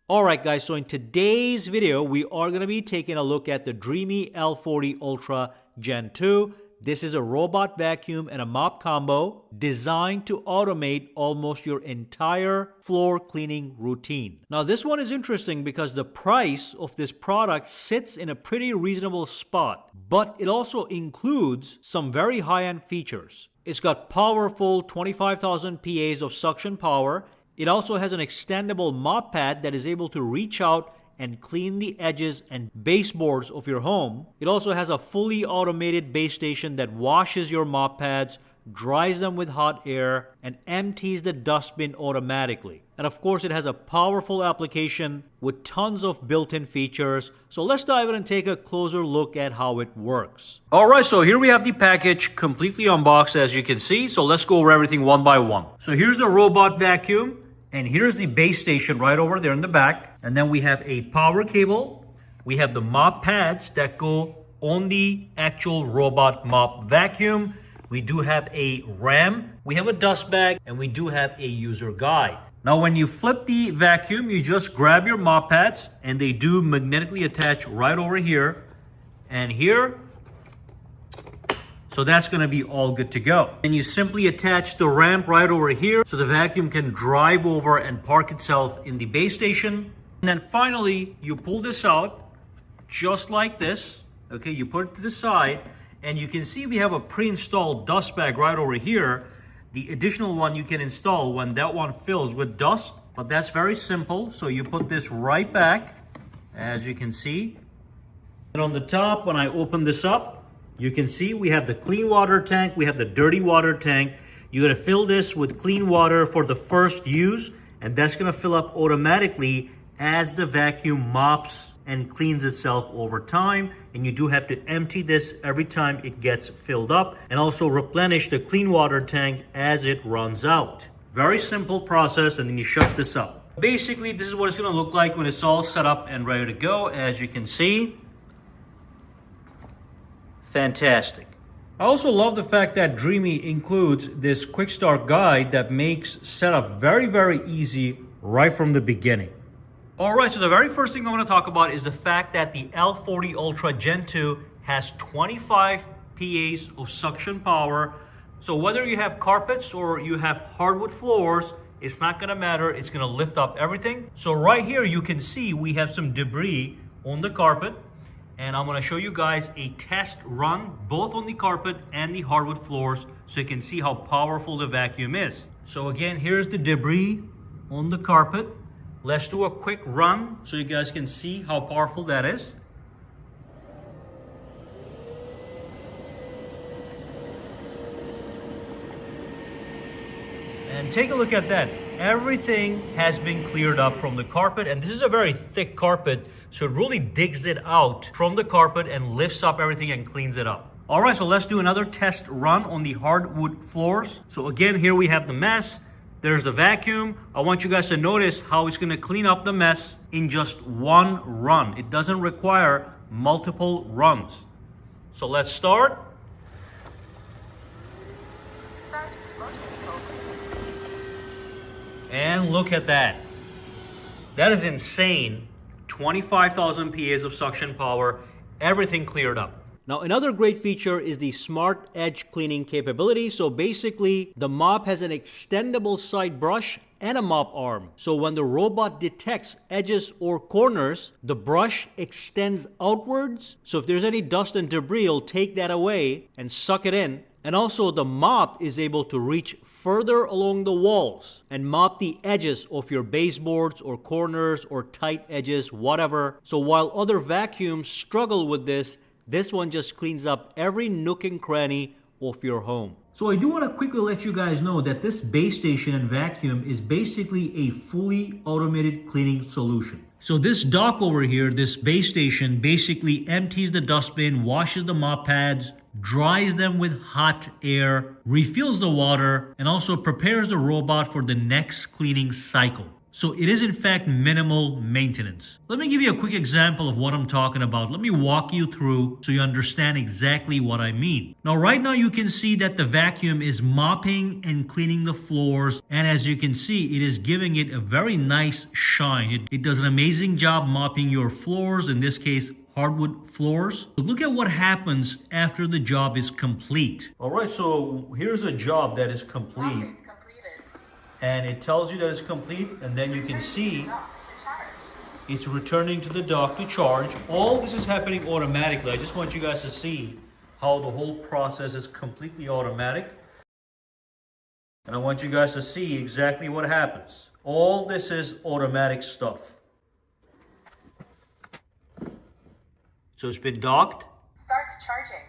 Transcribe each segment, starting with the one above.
Alright guys, so in today's video, we are going to be taking a look at the Dreame L40 Ultra Gen 2. This is a robot vacuum and a mop combo designed to automate almost your entire floor cleaning routine. Now this one is interesting because the price of this product sits in a pretty reasonable spot, but it also includes some very high-end features. It's got powerful 25,000 PAs of suction power. It also has an extendable mop pad that is able to reach out and clean the edges and baseboards of your home. It also has a fully automated base station that washes your mop pads, dries them with hot air, and empties the dustbin automatically. And of course, it has a powerful application with tons of built-in features. So let's dive in and take a closer look at how it works. Alright, so here we have the package completely unboxed, as you can see. So let's go over everything one by one. So here's the robot vacuum. And here's the base station right over there in the back. And then we have a power cable. We have the mop pads that go on the actual robot mop vacuum. We do have a RAM. We have a dust bag. And we do have a user guide. Now, when you flip the vacuum, you just grab your mop pads. And they do magnetically attach right over here and here. So that's going to be all good to go. And you simply attach the ramp right over here so the vacuum can drive over and park itself in the base station. And then finally, you pull this out just like this. Okay, you put it to the side and you can see we have a pre-installed dust bag right over here. The additional one you can install when that one fills with dust, but that's very simple. So you put this right back, as you can see. And on the top, when I open this up, you can see we have the clean water tank, we have the dirty water tank. You're gonna fill this with clean water for the first use, and that's gonna fill up automatically as the vacuum mops and cleans itself over time. And you do have to empty this every time it gets filled up, and also replenish the clean water tank as it runs out. Very simple process, and then you shut this up. Basically, this is what it's gonna look like when it's all set up and ready to go, as you can see. Fantastic. I also love the fact that Dreame includes this quick start guide that makes setup very, very easy right from the beginning. Alright, so the very first thing I want to talk about is the fact that the L40 Ultra Gen 2 has 25 PAs of suction power. So whether you have carpets or you have hardwood floors, it's not going to matter. It's going to lift up everything. So right here you can see we have some debris on the carpet. And I'm going to show you guys a test run both on the carpet and the hardwood floors so you can see how powerful the vacuum is. So again, here's the debris on the carpet. Let's do a quick run so you guys can see how powerful that is. And take a look at that. Everything has been cleared up from the carpet, and this is a very thick carpet, so it really digs it out from the carpet and lifts up everything and cleans it up. All right, so let's do another test run on the hardwood floors. So again, here we have the mess. There's the vacuum. I want you guys to notice how it's gonna clean up the mess in just one run. It doesn't require multiple runs. So let's start. And look at that. That is insane. 25,000 PAs of suction power, everything cleared up. Now, another great feature is the smart edge cleaning capability. So basically, the mop has an extendable side brush and a mop arm. So when the robot detects edges or corners, the brush extends outwards. So if there's any dust and debris, it'll take that away and suck it in. And also the mop is able to reach further along the walls and mop the edges of your baseboards or corners or tight edges, whatever. So while other vacuums struggle with this, this one just cleans up every nook and cranny of your home. So I do want to quickly let you guys know that this base station and vacuum is basically a fully automated cleaning solution. So this dock over here, this base station, basically empties the dustbin, washes the mop pads, dries them with hot air, refills the water, and also prepares the robot for the next cleaning cycle. So it is in fact minimal maintenance. Let me give you a quick example of what I'm talking about. Let me walk you through so you understand exactly what I mean. Now right now you can see that the vacuum is mopping and cleaning the floors, and as you can see it is giving it a very nice shine. It does an amazing job mopping your floors, in this case hardwood floors. But look at what happens after the job is complete. Alright, so here's a job that is complete. And it tells you that it's complete, and then you can see it's returning to the dock to charge. All this is happening automatically. I just want you guys to see how the whole process is completely automatic. And I want you guys to see exactly what happens. All this is automatic stuff. So it's been docked. Start charging.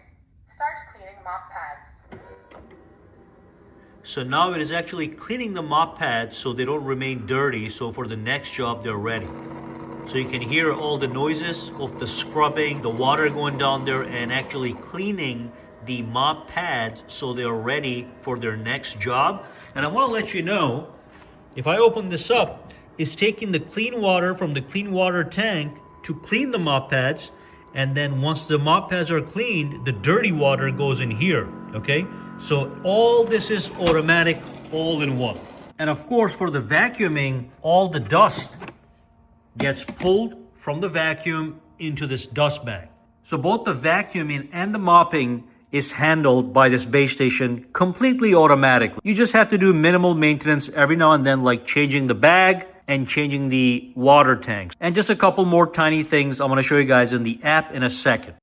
Start cleaning mop pads. So now it is actually cleaning the mop pads so they don't remain dirty, so for the next job they're ready. So you can hear all the noises of the scrubbing, the water going down there, and actually cleaning the mop pads so they're ready for their next job. And I want to let you know, if I open this up, it's taking the clean water from the clean water tank to clean the mop pads, and then once the mop pads are cleaned, the dirty water goes in here, okay? So all this is automatic, all in one. And of course, for the vacuuming, all the dust gets pulled from the vacuum into this dust bag. So both the vacuuming and the mopping is handled by this base station completely automatically. You just have to do minimal maintenance every now and then, like changing the bag and changing the water tanks. And just a couple more tiny things I'm gonna show you guys in the app in a second.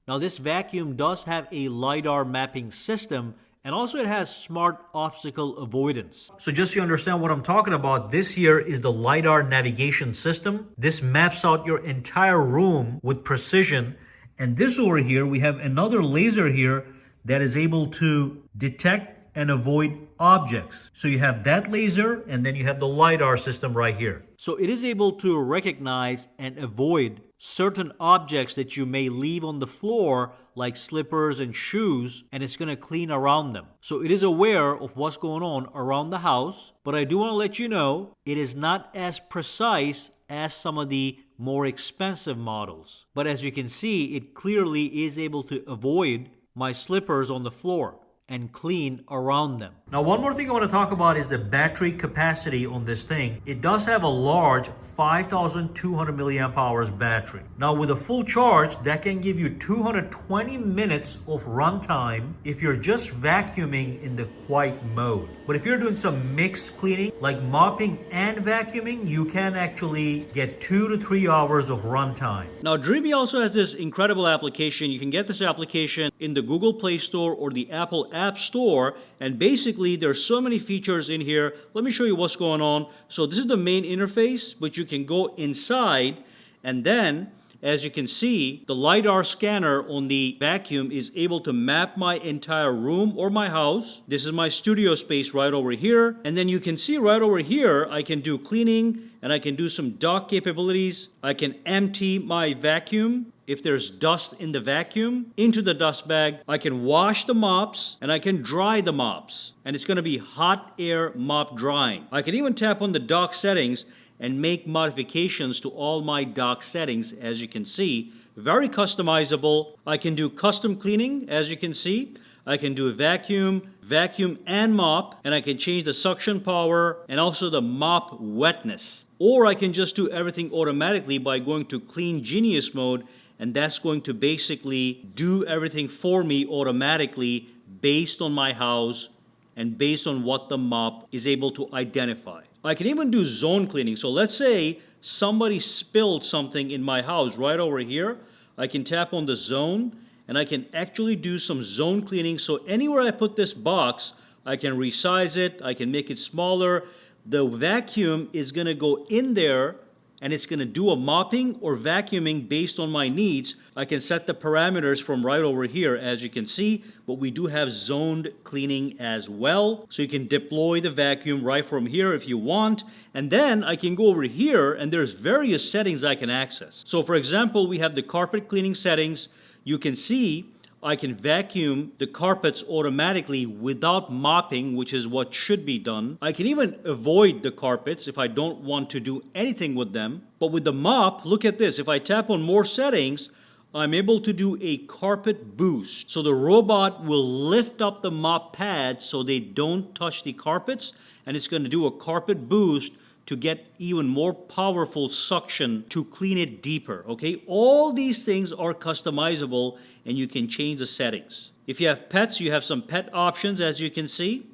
Now this vacuum does have a LiDAR mapping system, and also it has smart obstacle avoidance. So just so you understand what I'm talking about, this here is the LiDAR navigation system. This maps out your entire room with precision. And this over here, we have another laser here that is able to detect and avoid objects. So you have that laser, and then you have the LiDAR system right here. So it is able to recognize and avoid certain objects that you may leave on the floor, like slippers and shoes, and it's going to clean around them. So it is aware of what's going on around the house, but I do want to let you know it is not as precise as some of the more expensive models. But as you can see, it clearly is able to avoid my slippers on the floor and clean around them. Now, one more thing I want to talk about is the battery capacity on this thing. It does have a large 5,200 milliamp hours battery. Now, with a full charge, that can give you 220 minutes of runtime if you're just vacuuming in the quiet mode. But if you're doing some mixed cleaning, like mopping and vacuuming, you can actually get 2 to 3 hours of runtime. Now, Dreame also has this incredible application. You can get this application in the Google Play Store or the Apple App Store, and basically there's so many features in here. Let me show you what's going on. So this is the main interface, but you can go inside, and then as you can see, the LiDAR scanner on the vacuum is able to map my entire room or my house. This is my studio space right over here. And then you can see right over here, I can do cleaning and I can do some dock capabilities. I can empty my vacuum if there's dust in the vacuum into the dust bag. I can wash the mops and I can dry the mops. And it's going to be hot air mop drying. I can even tap on the dock settings and make modifications to all my dock settings. As you can see, very customizable. I can do custom cleaning, as you can see. I can do a vacuum and mop, and I can change the suction power and also the mop wetness. Or I can just do everything automatically by going to Clean Genius mode, and that's going to basically do everything for me automatically based on my house and based on what the mop is able to identify. I can even do zone cleaning. So let's say somebody spilled something in my house right over here. I can tap on the zone and I can actually do some zone cleaning. So anywhere I put this box, I can resize it, I can make it smaller. The vacuum is going to go in there and it's going to do a mopping or vacuuming based on my needs. I can set the parameters from right over here, as you can see, but we do have zoned cleaning as well. So you can deploy the vacuum right from here if you want. And then I can go over here and there's various settings I can access. So for example, we have the carpet cleaning settings. You can see I can vacuum the carpets automatically without mopping, which is what should be done. I can even avoid the carpets if I don't want to do anything with them. But with the mop, look at this. If I tap on more settings, I'm able to do a carpet boost. So the robot will lift up the mop pads so they don't touch the carpets, and it's going to do a carpet boost to get even more powerful suction to clean it deeper, okay? All these things are customizable and you can change the settings. If you have pets, you have some pet options, as you can see.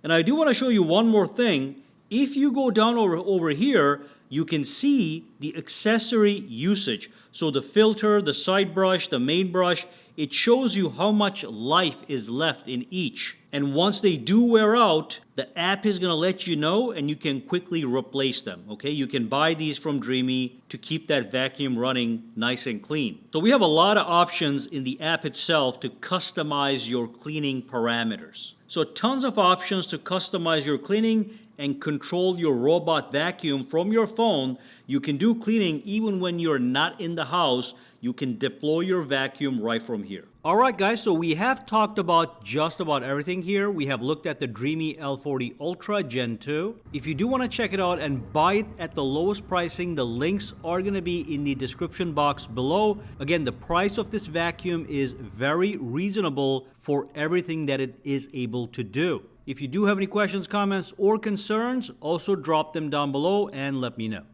And I do want to show you one more thing. If you go down over here, you can see the accessory usage. So the filter, the side brush, the main brush, it shows you how much life is left in each. And once they do wear out, the app is going to let you know and you can quickly replace them, okay? You can buy these from Dreame to keep that vacuum running nice and clean. So we have a lot of options in the app itself to customize your cleaning parameters. So tons of options to customize your cleaning and control your robot vacuum from your phone. You can do cleaning even when you're not in the house. You can deploy your vacuum right from here. All right, guys, so we have talked about just about everything here. We have looked at the Dreame L40 Ultra Gen 2. If you do want to check it out and buy it at the lowest pricing, the links are going to be in the description box below. Again, the price of this vacuum is very reasonable for everything that it is able to do. If you do have any questions, comments, or concerns, also drop them down below and let me know.